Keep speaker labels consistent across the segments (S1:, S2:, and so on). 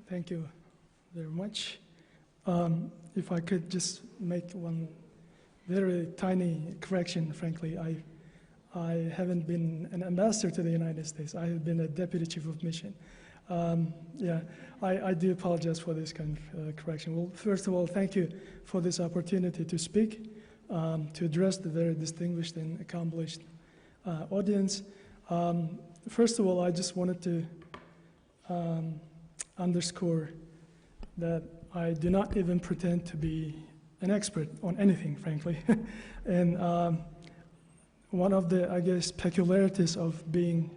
S1: Thank you very much. If I could just make one very tiny correction, frankly, I haven't been an ambassador to the United States. I have been a deputy chief of mission. Yeah, I do apologize for this kind of correction. Well, first of all, thank you for this opportunity to speak, to address the very distinguished and accomplished audience. First of all, I just wanted to underscore that I do not even pretend to be an expert on anything, frankly. And one of the, I guess, peculiarities of being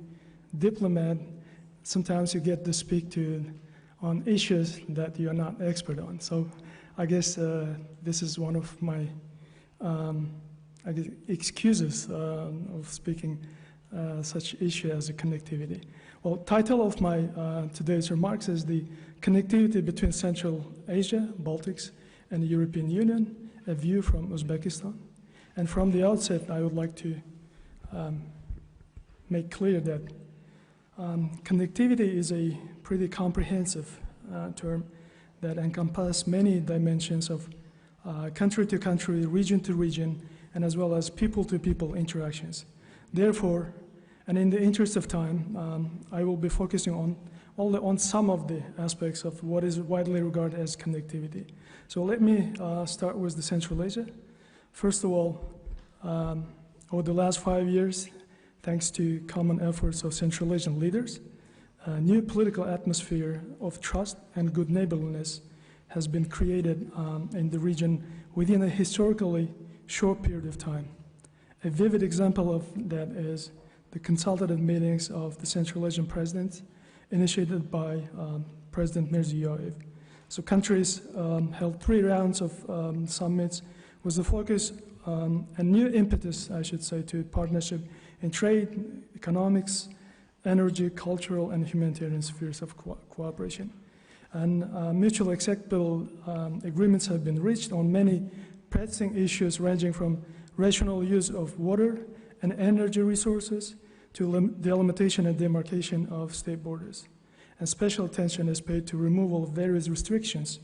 S1: diplomat, sometimes you get to speak on issues that you're not expert on. So I guess this is one of my I guess excuses of speaking such issue as a connectivity. Well, title of my today's remarks is the connectivity between Central Asia, Baltics, and the European Union, a view from Uzbekistan. And from the outset, I would like to make clear that connectivity is a pretty comprehensive term that encompasses many dimensions of country to country, region to region, and as well as people to people interactions. Therefore, and in the interest of time, I will be focusing on some of the aspects of what is widely regarded as connectivity. So let me start with the Central Asia. First of all, over the last 5 years, thanks to common efforts of Central Asian leaders, a new political atmosphere of trust and good neighborliness has been created in the region within a historically short period of time. A vivid example of that is the consultative meetings of the Central Asian presidents initiated by President Mirziyoyev. So countries held 3 rounds of summits with the focus on a new impetus, I should say, to partnership in trade, economics, energy, cultural, and humanitarian spheres of cooperation. And mutually acceptable agreements have been reached on many pressing issues ranging from rational use of water and energy resources to delimitation and demarcation of state borders. And special attention is paid to removal of various restrictions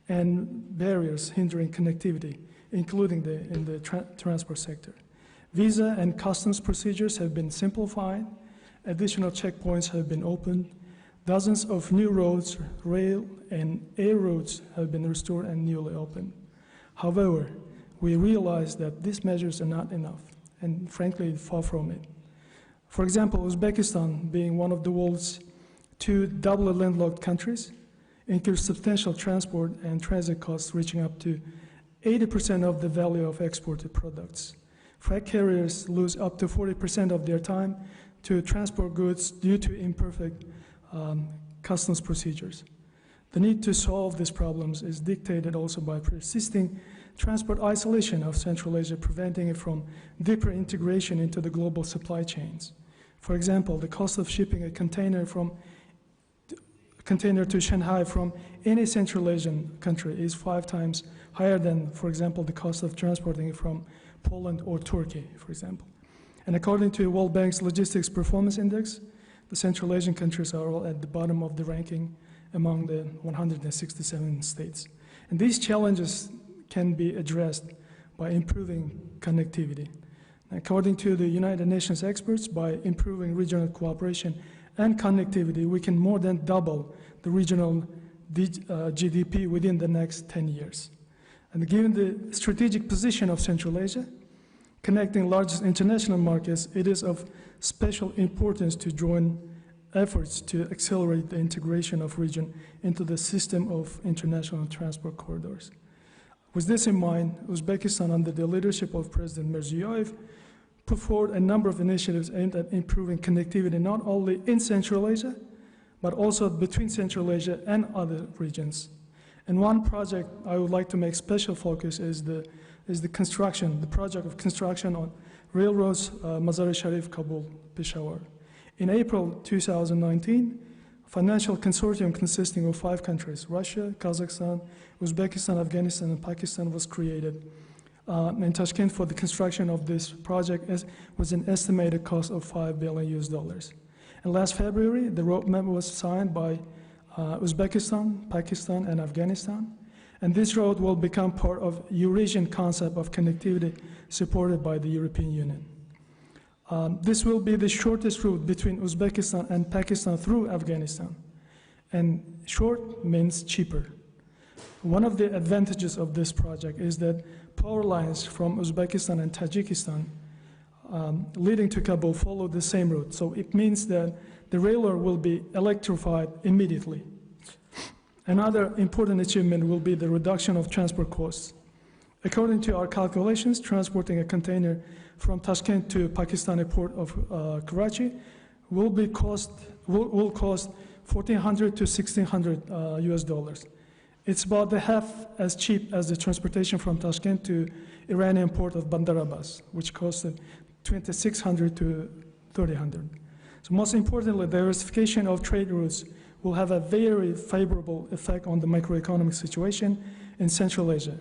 S1: and barriers hindering connectivity, including in the transport sector. Visa and customs procedures have been simplified, additional checkpoints have been opened, dozens of new roads, rail and air routes have been restored and newly opened. However, we realize that these measures are not enough, and frankly, far from it. For example, Uzbekistan, being one of the world's 2 doubly landlocked countries, incurs substantial transport and transit costs reaching up to 80% of the value of exported products. Freight carriers lose up to 40% of their time to transport goods due to imperfect customs procedures. The need to solve these problems is dictated also by persisting transport isolation of Central Asia, preventing it from deeper integration into the global supply chains. For example, the cost of shipping a container to Shanghai from any Central Asian country is 5 times higher than, for example, the cost of transporting it from Poland or Turkey, for example. And according to World Bank's Logistics Performance Index, the Central Asian countries are all at the bottom of the ranking among the 167 states. And these challenges can be addressed by improving connectivity. According to the United Nations experts, by improving regional cooperation and connectivity, we can more than double the regional GDP within the next 10 years. And given the strategic position of Central Asia, connecting largest international markets, it is of special importance to join efforts to accelerate the integration of region into the system of international transport corridors. With this in mind, Uzbekistan, under the leadership of President Mirziyoyev, put forward a number of initiatives aimed at improving connectivity not only in Central Asia, but also between Central Asia and other regions. And one project I would like to make special focus is the project of construction on railroads Mazar-e-Sharif, Kabul, Peshawar. In April 2019, a financial consortium consisting of 5 countries, Russia, Kazakhstan, Uzbekistan, Afghanistan, and Pakistan, was created in Tashkent for the construction of this project with an estimated cost of $5 billion. And last February, the roadmap was signed by Uzbekistan, Pakistan, and Afghanistan. And this road will become part of Eurasian concept of connectivity supported by the European Union. This will be the shortest route between Uzbekistan and Pakistan through Afghanistan. And short means cheaper. One of the advantages of this project is that power lines from Uzbekistan and Tajikistan leading to Kabul follow the same route. So it means that the railway will be electrified immediately. Another important achievement will be the reduction of transport costs. According to our calculations, transporting a container from Tashkent to Pakistani port of Karachi will cost $1,400 to $1,600 US dollars. It's about the half as cheap as the transportation from Tashkent to Iranian port of Bandar Abbas, which costed $2,600 to $3,000. So most importantly, diversification of trade routes will have a very favorable effect on the macroeconomic situation in Central Asia.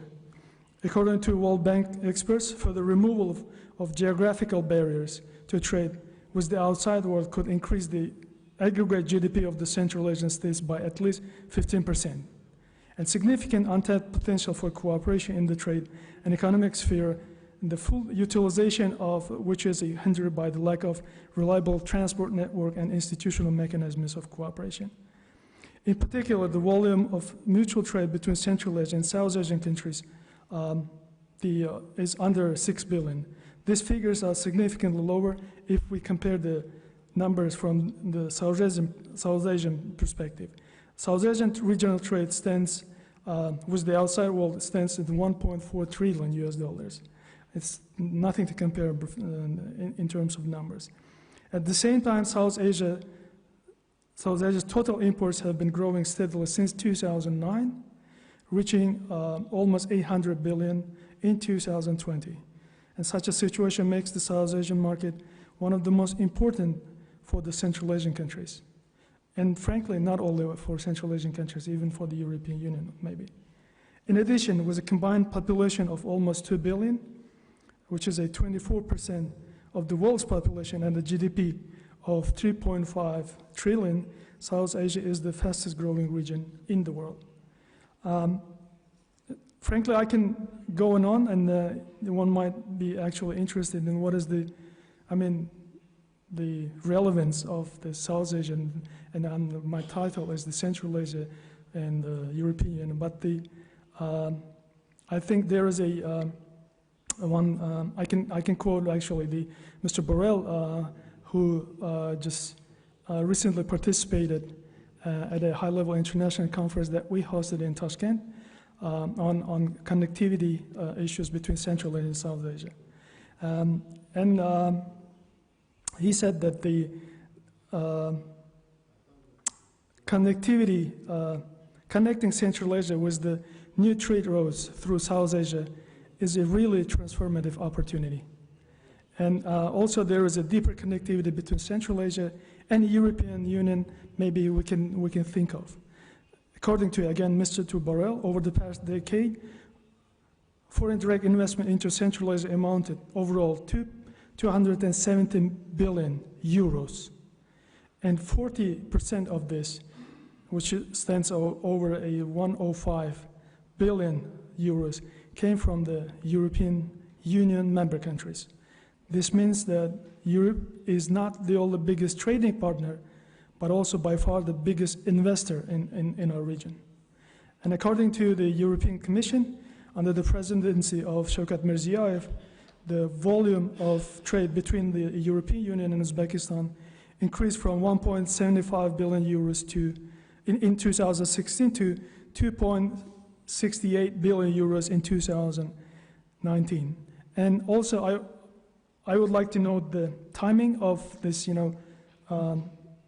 S1: According to World Bank experts, for the removal of geographical barriers to trade with the outside world could increase the aggregate GDP of the Central Asian states by at least 15%. And significant untapped potential for cooperation in the trade and economic sphere, and the full utilization of which is hindered by the lack of reliable transport network and institutional mechanisms of cooperation. In particular, the volume of mutual trade between Central Asian and South Asian countries is under 6 billion. These figures are significantly lower if we compare the numbers from the South Asian perspective. South Asian regional trade stands with the outside world stands at 1.4 trillion US dollars. It's nothing to compare in terms of numbers. At the same time, South Asia's total imports have been growing steadily since 2009, reaching almost 800 billion in 2020. And such a situation makes the South Asian market one of the most important for the Central Asian countries. And frankly, not only for Central Asian countries, even for the European Union, maybe. In addition, with a combined population of almost 2 billion, which is a 24% of the world's population, and a GDP of 3.5 trillion, South Asia is the fastest growing region in the world. Frankly, I can go on, and one might be actually interested in what is the relevance of the South Asian, and my title is the Central Asia and the European Union. But I think there is I can quote actually Mr. Borrell, who just recently participated at a high-level international conference that we hosted in Tashkent on connectivity issues between Central Asia and South Asia. He said that the connecting Central Asia with the new trade routes through South Asia is a really transformative opportunity. And also there is a deeper connectivity between Central Asia and the European Union maybe we can think of. According to, again, Mr. Borrell, over the past decade, foreign direct investment into Central Asia amounted overall to 217 billion euros. And 40% of this, which stands over a 105 billion euros, came from the European Union member countries. This means that Europe is not the only biggest trading partner, but also by far the biggest investor in our region. And according to the European Commission, under the presidency of Shavkat Mirziyoyev, the volume of trade between the European Union and Uzbekistan increased from 1.75 billion euros in 2016 to 2.68 billion euros in 2019. And also, I would like to note the timing of this,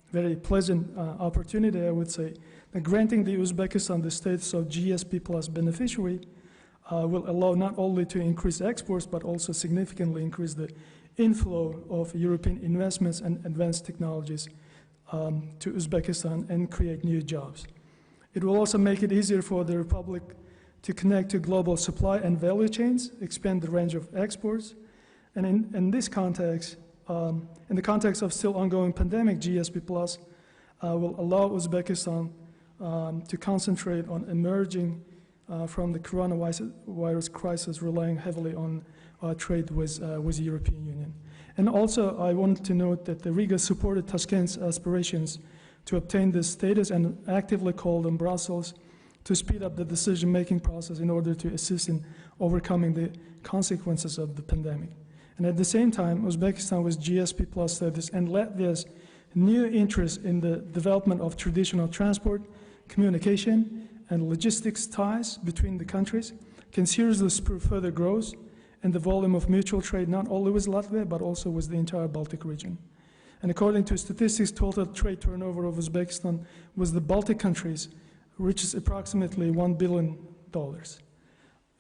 S1: very pleasant opportunity, I would say, that granting the Uzbekistan the status of GSP Plus beneficiary will allow not only to increase exports, but also significantly increase the inflow of European investments and advanced technologies to Uzbekistan and create new jobs. It will also make it easier for the Republic to connect to global supply and value chains, expand the range of exports, and in this context, in the context of still ongoing pandemic, GSP Plus will allow Uzbekistan to concentrate on emerging from the coronavirus crisis, relying heavily on trade with the European Union. And also, I wanted to note that the Riga supported Tashkent's aspirations to obtain this status and actively called on Brussels to speed up the decision-making process in order to assist in overcoming the consequences of the pandemic. And at the same time, Uzbekistan with GSP Plus status and Latvia's new interest in the development of traditional transport, communication, and logistics ties between the countries can seriously spur further growth and the volume of mutual trade, not only with Latvia, but also with the entire Baltic region. And according to statistics, total trade turnover of Uzbekistan with the Baltic countries reaches approximately $1 billion.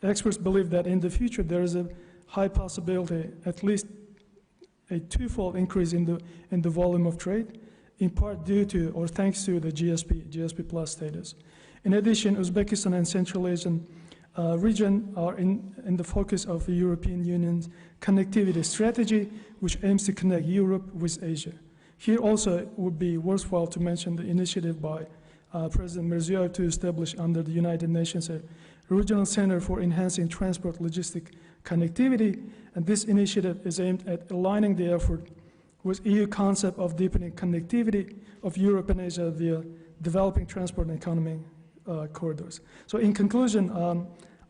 S1: Experts believe that in the future there is a high possibility, at least a twofold increase in the volume of trade, in part due to or thanks to the GSP Plus status. In addition, Uzbekistan and Central Asian region are in the focus of the European Union's connectivity strategy, which aims to connect Europe with Asia. Here also it would be worthwhile to mention the initiative by President Mirziyoyev to establish under the United Nations a regional center for enhancing transport logistic connectivity, and this initiative is aimed at aligning the effort with EU concept of deepening connectivity of Europe and Asia via developing transport and economic corridors. So in conclusion,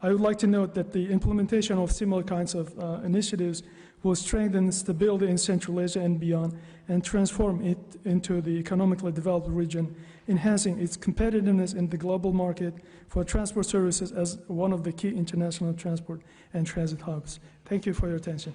S1: I would like to note that the implementation of similar kinds of initiatives will strengthen stability in Central Asia and beyond and transform it into the economically developed region, enhancing its competitiveness in the global market for transport services as one of the key international transport and transit hubs. Thank you for your attention.